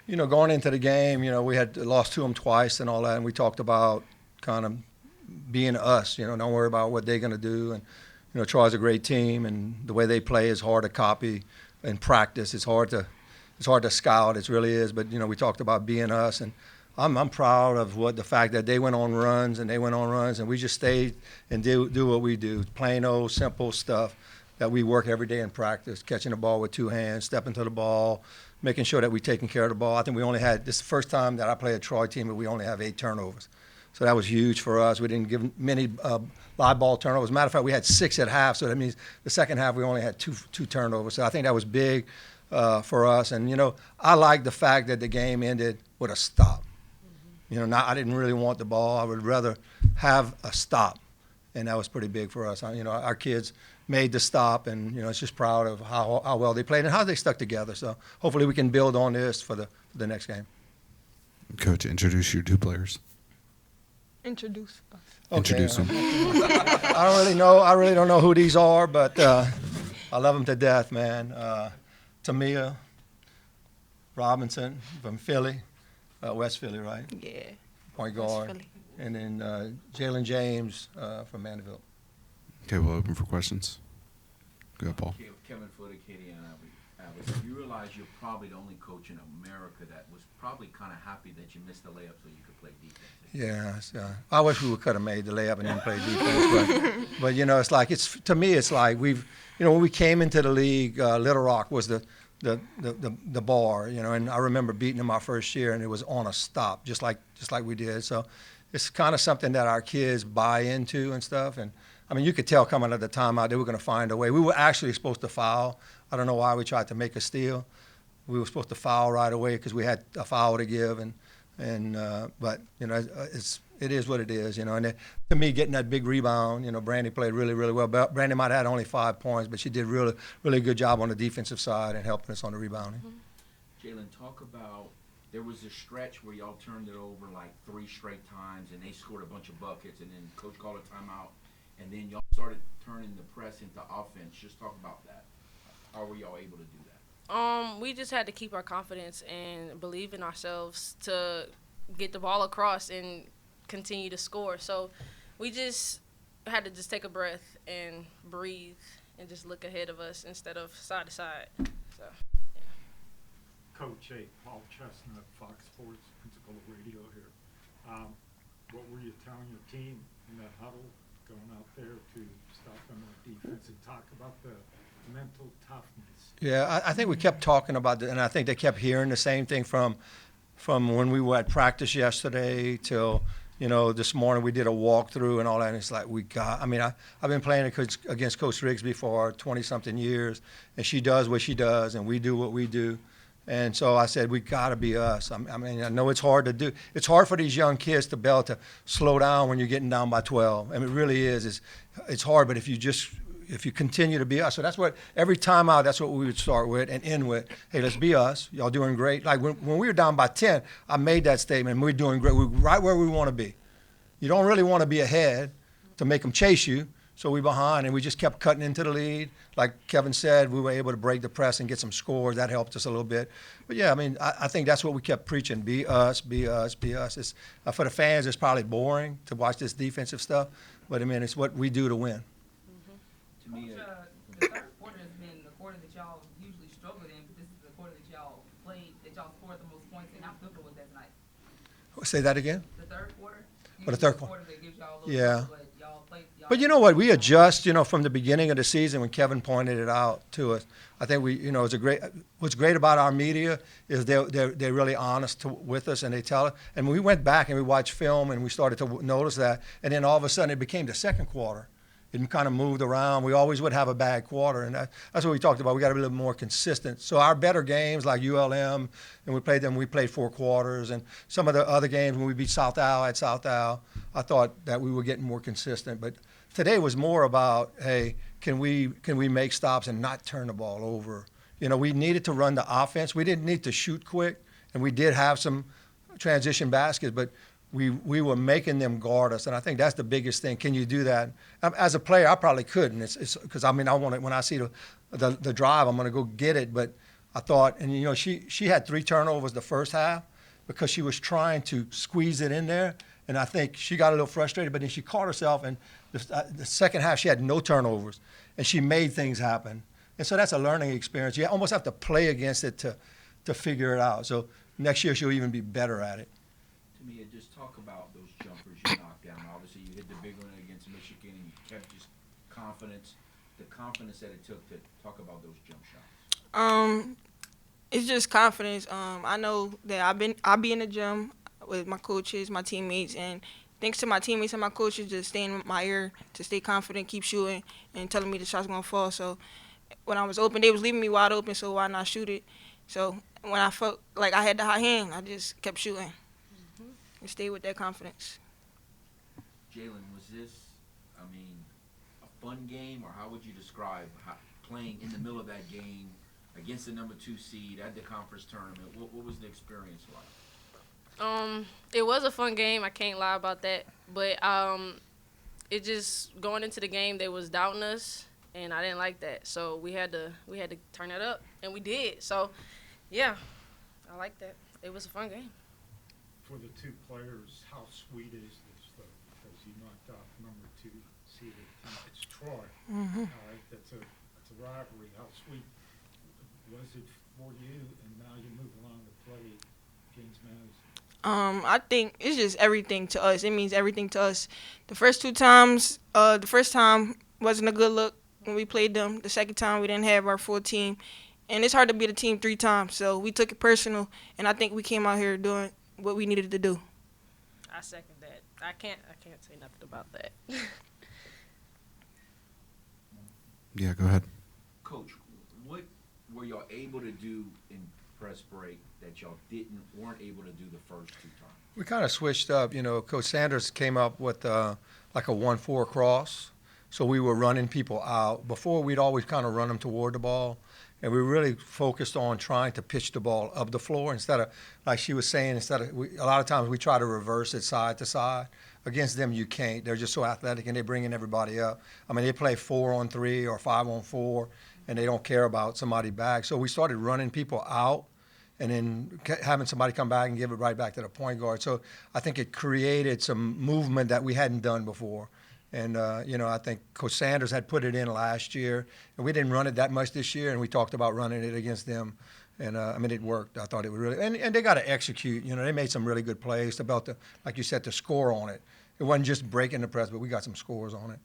going into the game, we had lost to them twice and all that, and we talked about kind of being us. Don't worry about what they're going to do. And Troy's a great team, and the way they play is hard to copy in practice. It's hard to scout. It really is. But we talked about being us, and I'm proud of the fact that they went on runs and we just stayed and do what we do, plain old simple stuff that we work every day in practice, catching the ball with two hands, stepping to the ball, making sure that we're taking care of the ball. I think this is the first time that I play a Troy team that we only have 8 turnovers. So that was huge for us. We didn't give many live ball turnovers. As a matter of fact, we had 6 at half, so that means the second half we only had two turnovers. So I think that was big for us. And, I like the fact that the game ended with a stop. I didn't really want the ball. I would rather have a stop, and that was pretty big for us. Our kids made the stop, and, it's just proud of how well they played and how they stuck together. So hopefully we can build on this for the next game. Coach, introduce your 2 players. Introduce us. Okay. Introduce them. I don't really know. I really don't know who these are, but I love them to death, man. Tamia Robinson from Philly, West Philly, right? Yeah. Point West guard. Philly. And then Jalen James from Mandeville. Okay, we'll open for questions. Go ahead, Paul. Kevin Foote, Katie, and Alice. You realize you're probably the only coach in America that was probably kind of happy that you missed the layup so you could play defense. Yeah, I wish we could have made the layup and then played defense, but it's like to me it's like when we came into the league, Little Rock was the bar, and I remember beating them our first year, and it was on a stop, just like we did. So it's kind of something that our kids buy into and stuff. And I mean, you could tell coming at the timeout they were going to find a way. We were actually supposed to foul. I don't know why we tried to make a steal. We were supposed to foul right away because we had a foul to give, but it is what it is, And to me, getting that big rebound, Brandy played really, really well. Brandy might have had only 5 points, but she did really, really good job on the defensive side and helping us on the rebounding. Jalen, talk about there was a stretch where y'all turned it over like 3 straight times, and they scored a bunch of buckets, and then coach called a timeout, and then y'all started turning the press into offense. Just talk about that. How were y'all able to do that? We just had to keep our confidence and believe in ourselves to get the ball across and continue to score. So we just had to just take a breath and breathe and just look ahead of us instead of side to side. So, yeah. Coach, Paul Chestnut, Fox Sports, Pensacola Radio here. What were you telling your team in that huddle going out there to stop them on defense and talk about the mental toughness? Yeah, I think we kept talking about it, and I think they kept hearing the same thing from when we were at practice yesterday till this morning. We did a walkthrough and all that, and it's like I've been playing against Coach Rigsby for 20-something years, and she does what she does, and we do what we do. And so I said, we got to be us. I know it's hard to do. It's hard for these young kids to be able to slow down when you're getting down by 12. I mean, it really is. It's hard, but if you continue to be us. So that's what, every time out, that's what we would start with and end with. Hey, let's be us. Y'all doing great. Like when we were down by 10, I made that statement. We're doing great. We're right where we want to be. You don't really want to be ahead to make them chase you. So we behind, and we just kept cutting into the lead. Like Kevin said, we were able to break the press and get some scores. That helped us a little bit. But, yeah, I think that's what we kept preaching, be us, be us, be us. It's, for the fans, it's probably boring to watch this defensive stuff, but, it's what we do to win. To me, the third quarter has been the quarter that y'all usually struggle in, but this is the quarter that y'all played, that y'all scored the most points in. How difficult was that tonight? Say that again? The third quarter? The third quarter. That gives y'all a little Yeah. but y'all played. But you know what? We adjust, from the beginning of the season when Kevin pointed it out to us. I think what's great about our media is they're really honest with us, and they tell us. And we went back and we watched film and we started to notice that. And then all of a sudden it became the second quarter. It kind of moved around. We always would have a bad quarter, and that's what we talked about. We got to be a little more consistent. So our better games like ULM, and we played 4 quarters, and some of the other games when we beat South Al at South Al, I thought that we were getting more consistent. But today was more about, hey, can we make stops and not turn the ball over? We needed to run the offense. We didn't need to shoot quick, and we did have some transition baskets, but we were making them guard us, and I think that's the biggest thing. Can you do that? As a player, I probably couldn't. It's because I want it when I see the drive, I'm going to go get it. But I thought, and you know, she had 3 turnovers the first half because she was trying to squeeze it in there, and I think she got a little frustrated. But then she caught herself, and the second half she had no turnovers, and she made things happen. And so that's a learning experience. You almost have to play against it to figure it out. So next year she'll even be better at it. Tamia, just talk about those jumpers you knocked down. Obviously, you hit the big one against Michigan, and you kept just confidence, the confidence that it took to talk about those jump shots. It's just confidence. I know that I'll be in the gym with my coaches, my teammates, and thanks to my teammates and my coaches just staying in my ear to stay confident, keep shooting, and telling me the shot's gonna fall. So when I was open, they was leaving me wide open, so why not shoot it? So when I felt like I had the hot hand, I just kept shooting and stayed with that confidence. Jalen, was this, I mean, a fun game, or how would you describe playing in the middle of that game against the number 2 seed at the conference tournament? What was the experience like? It was a fun game. I can't lie about that. But it just going into the game, they was doubting us, and I didn't like that. So we had to turn it up, and we did. So yeah, I like that. It was a fun game. For the 2 players, how sweet is this, though? Because you knocked out number 2 seeded team. It's Troy. All right, that's a rivalry. How sweet was it for you? And now you move along to play against Madison. I think it's just everything to us. It means everything to us. The first 2 times, the first time wasn't a good look when we played them. The second time we didn't have our full team, and it's hard to beat a team 3 times. So we took it personal, and I think we came out here doing what we needed to do. I second that. I can't say nothing about that. Yeah, go ahead. Coach, what were y'all able to do in press break that y'all weren't able to do the first 2 times? We kind of switched up. You know, Coach Sanders came up with like a 1-4 cross. So we were running people out. Before, we'd always kind of run them toward the ball. And we really focused on trying to pitch the ball up the floor instead of, like she was saying, a lot of times we try to reverse it side to side. Against them, you can't. They're just so athletic, and they're bringing everybody up. I mean, they play 4-on-3 or 5-on-4, and they don't care about somebody back. So we started running people out and then having somebody come back and give it right back to the point guard. So I think it created some movement that we hadn't done before. And, you know, I think Coach Sanders had put it in last year, and we didn't run it that much this year, and we talked about running it against them. And, I mean, it worked. I thought it would really – and they got to execute. You know, they made some really good plays about like you said, to score on it. It wasn't just breaking the press, but we got some scores on it.